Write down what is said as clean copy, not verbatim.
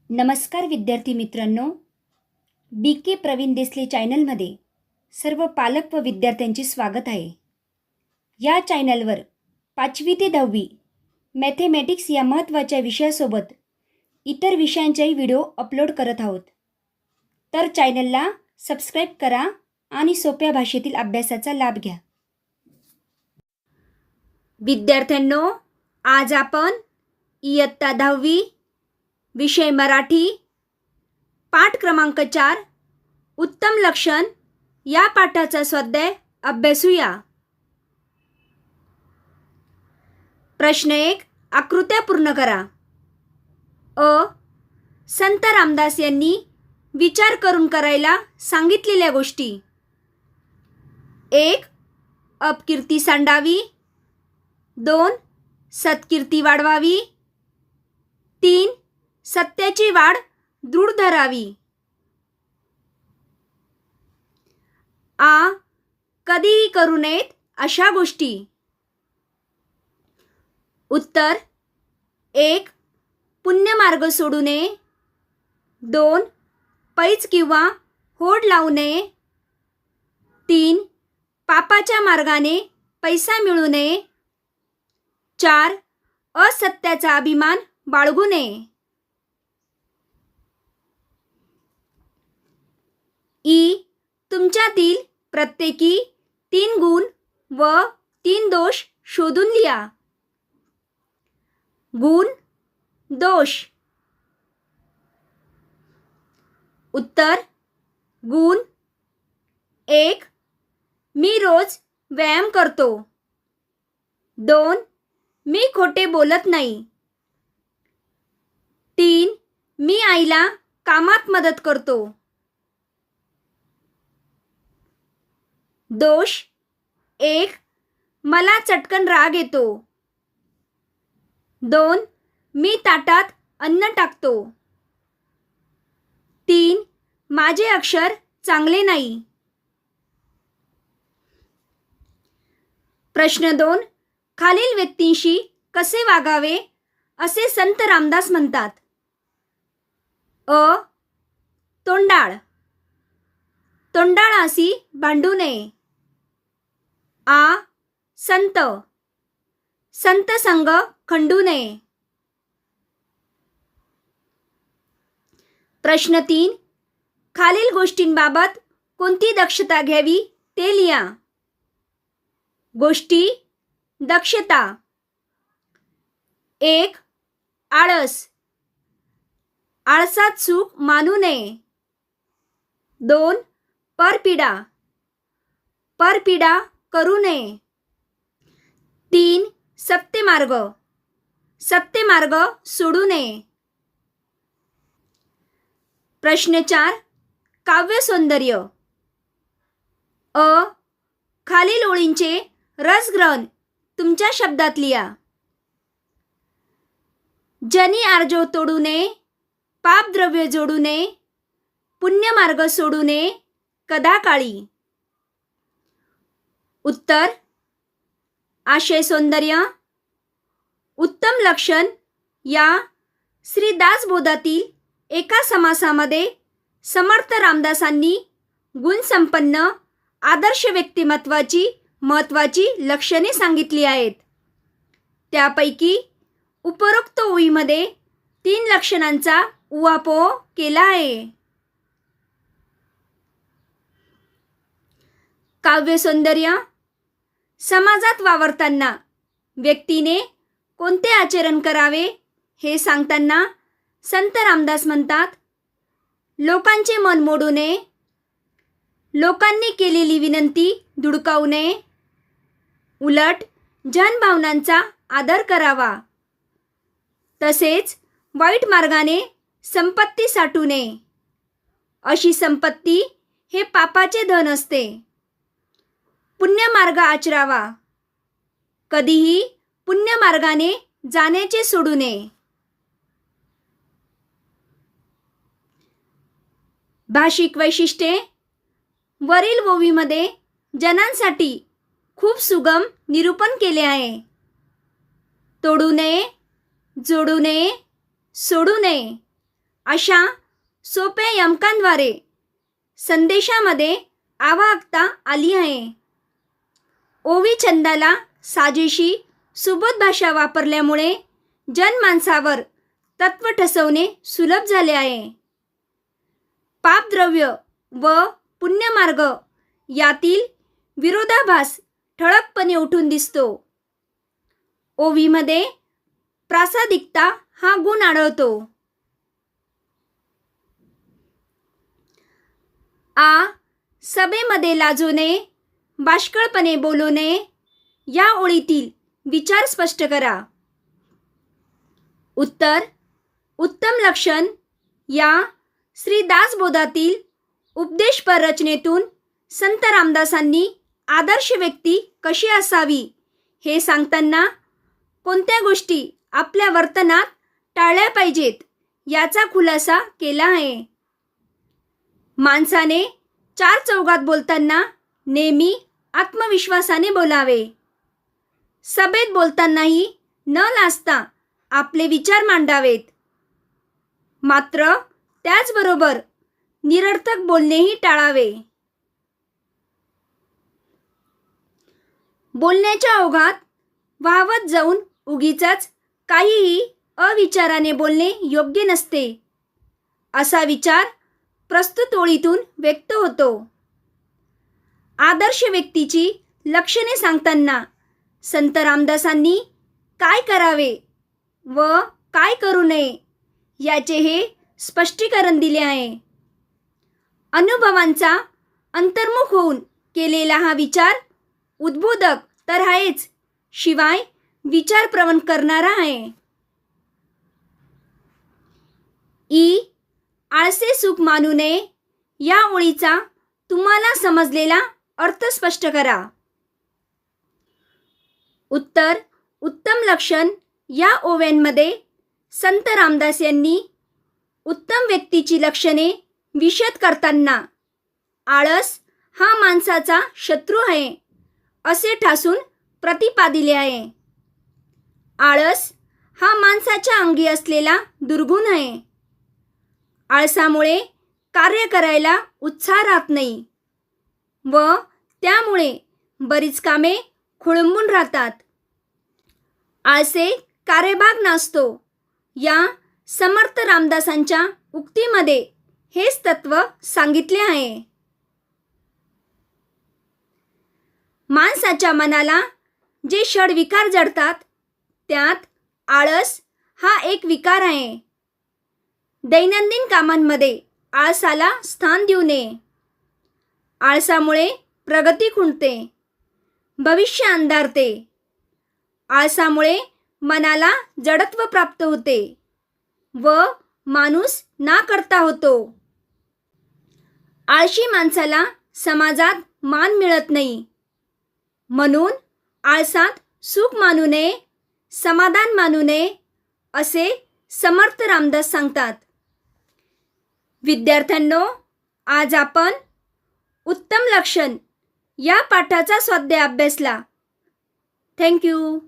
नमस्कार विद्यार्थी मित्रांनो, BK प्रवीण देसले चॅनलमध्ये सर्व पालक व विद्यार्थ्यांचे स्वागत आहे. या चॅनलवर 5वी ते 10वी मॅथेमॅटिक्स या महत्त्वाच्या विषयासोबत इतर विषयांचाही व्हिडिओ अपलोड करत आहोत. तर चॅनलला सबस्क्राईब करा आणि सोप्या भाषेतील अभ्यासाचा लाभ घ्या. विद्यार्थ्यांनो, आज आपण इयत्ता 10वी विषय मराठी पाठ क्रमांक 4 उत्तम लक्षण या पाठाचा स्वाध्याय अभ्यासूया. प्रश्न 1. आकृत्या पूर्ण करा. संत रामदास यांनी विचार करून करायला सांगितलेल्या गोष्टी. 1. अपकीर्ती सांडावी. 2. सत्कीर्ती वाढवावी. 3. सत्याची वाढ दृढ धरावी. कधीही करू नयेत अशा गोष्टी. उत्तर 1. पुण्यमार्ग सोडू नये. 2. पैज किंवा होड लावू नये. 3. पापाच्या मार्गाने पैसा मिळू नये. 4. असत्याचा अभिमान बाळगू नये. तुमच्यातील प्रत्येकी 3 गुण व 3 दोष शोधून लिहा. गुण, दोष. उत्तर. गुण. 1. मी रोज व्यायाम करतो. 2. मी खोटे बोलत नाही. 3. मी आईला कामात मदत करतो. दोष. 1. मला चटकन राग येतो. 2. मी ताटात अन्न टाकतो. 3. माझे अक्षर चांगले नाही. प्रश्न 2. खालील व्यक्तींशी कसे वागावे असे संत रामदास म्हणतात. तोंडाळ. तोंडाळाशी भांडू नये. संत. संत संग खंडू नये. प्रश्न 3. खालील गोष्टींबाबत कोणती दक्षता घ्यावी ते लिहा. गोष्टी, दक्षता. 1. आळस. आळसात सुख मानू नये. 2. परपीडा. परपीडा करू नये. 3. सत्यमार्ग. सत्यमार्ग सोडू नये. प्रश्न 4. काव्य सौंदर्य. खालील ओळींचे रसग्रहण तुमच्या शब्दात लिहा. जनी आर्जव तोडू नये. पापद्रव्य जोडू नये. पुण्यमार्ग सोडू नये कदाकाळी. उत्तर. आशय सौंदर्य. उत्तम लक्षण या श्री दासबोधातील एका समासामध्ये समर्थ रामदासांनी गुणसंपन्न आदर्श व्यक्तिमत्वाची महत्त्वाची लक्षणे सांगितली आहेत. त्यापैकी उपरोक्त ओळीमध्ये 3 लक्षणांचा उहापोह केला आहे. काव्य सौंदर्य. समाजात वावरताना व्यक्तीने कोणते आचरण करावे हे सांगताना संत रामदास म्हणतात. लोकांचे मन मोडू नये. लोकांनी केलेली विनंती धुडकावू नये. उलट जनभावनांचा आदर करावा. तसेच वाईट मार्गाने संपत्ती साठवू नये. अशी संपत्ती हे पापाचे धन असते. पुण्यमार्ग आचरावा. कधीही पुण्यमार्गाने जाण्याचे सोडू नये. भाषिक वैशिष्ट्ये. वरील ओवीमध्ये जनांसाठी खूप सुगम निरूपण केले आहे. तोडू नये, जोडू नये, सोडू नये अशा सोप्या यमकांद्वारे संदेशामध्ये आवाहकता आली आहे. ओवी छंदाला साजेशी सुबोध भाषा वापरल्यामुळे जनमानसावर तत्व ठसवणे सुलभ झाले आहे. पापद्रव्य व पुण्यमार्ग यातील विरोधाभास ठळकपणे उठून दिसतो. ओवीमध्ये प्रासादिकता हा गुण आढळतो. सभेमध्ये लाजू नये, बाष्कळपणे बोलू नये या ओळीतील विचार स्पष्ट करा. उत्तर, उत्तम लक्षण या श्री दासबोधातील उपदेशपर रचनेतून संत रामदासांनी आदर्श व्यक्ती कशी असावी हे सांगताना कोणत्या गोष्टी आपल्या वर्तनात टाळल्या पाहिजेत याचा खुलासा केला आहे. माणसाने चार चौघात बोलताना नेहमी आत्मविश्वासाने बोलावे. सभेत बोलतानाही न लाजता आपले विचार मांडावेत. मात्र त्याचबरोबर निरर्थक बोलणेही टाळावे. बोलण्याच्या ओघात वाहवत जाऊन उगीचच काहीही अविचाराने बोलणे योग्य नसते. असा विचार प्रस्तुत ओळीतून व्यक्त होतो. आदर्श व्यक्तीची लक्षणे सांगताना संत रामदासांनी काय करावे व काय करू नये याचे हे स्पष्टीकरण दिले आहे. अनुभवांचा अंतर्मुख होऊन केलेला हा विचार उद्बोधक तर आहेच, शिवाय विचारप्रवण करणारा आहे. आळसे सुख मानू नये या ओळीचा तुम्हाला समजलेला अर्थ स्पष्ट करा. उत्तर, उत्तम लक्षण या ओव्यांमध्ये संत रामदास यांनी उत्तम व्यक्तीची लक्षणे विशद करताना आळस हा माणसाचा शत्रू आहे असे ठासून प्रतिपादिले आहे. आळस हा माणसाच्या अंगी असलेला दुर्गुण आहे. आळसामुळे कार्य करायला उत्साह राहत नाही व त्यामुळे बरीच कामे खोळंबून राहतात. आळसे कार्यभाग नसतो या समर्थ रामदासांच्या उक्तीमध्ये हेच तत्व सांगितले आहे. माणसाच्या मनाला जे षडविकार जडतात त्यात आळस हा एक विकार आहे. दैनंदिन कामांमध्ये आळसाला स्थान देऊ नये. आळसामुळे प्रगती खुंटते, भविष्य अंधारते. आळसामुळे मनाला जडत्व प्राप्त होते व माणूस ना करता होतो. आळशी माणसाला समाजात मान मिळत नाही. म्हणून आळसात सुख मानू नये, समाधान मानू नये असे समर्थ रामदास सांगतात. विद्यार्थ्यांनो, आज आपण उत्तम लक्षण या पाठाचा स्वाध्याय अभ्यासला. थँक्यू.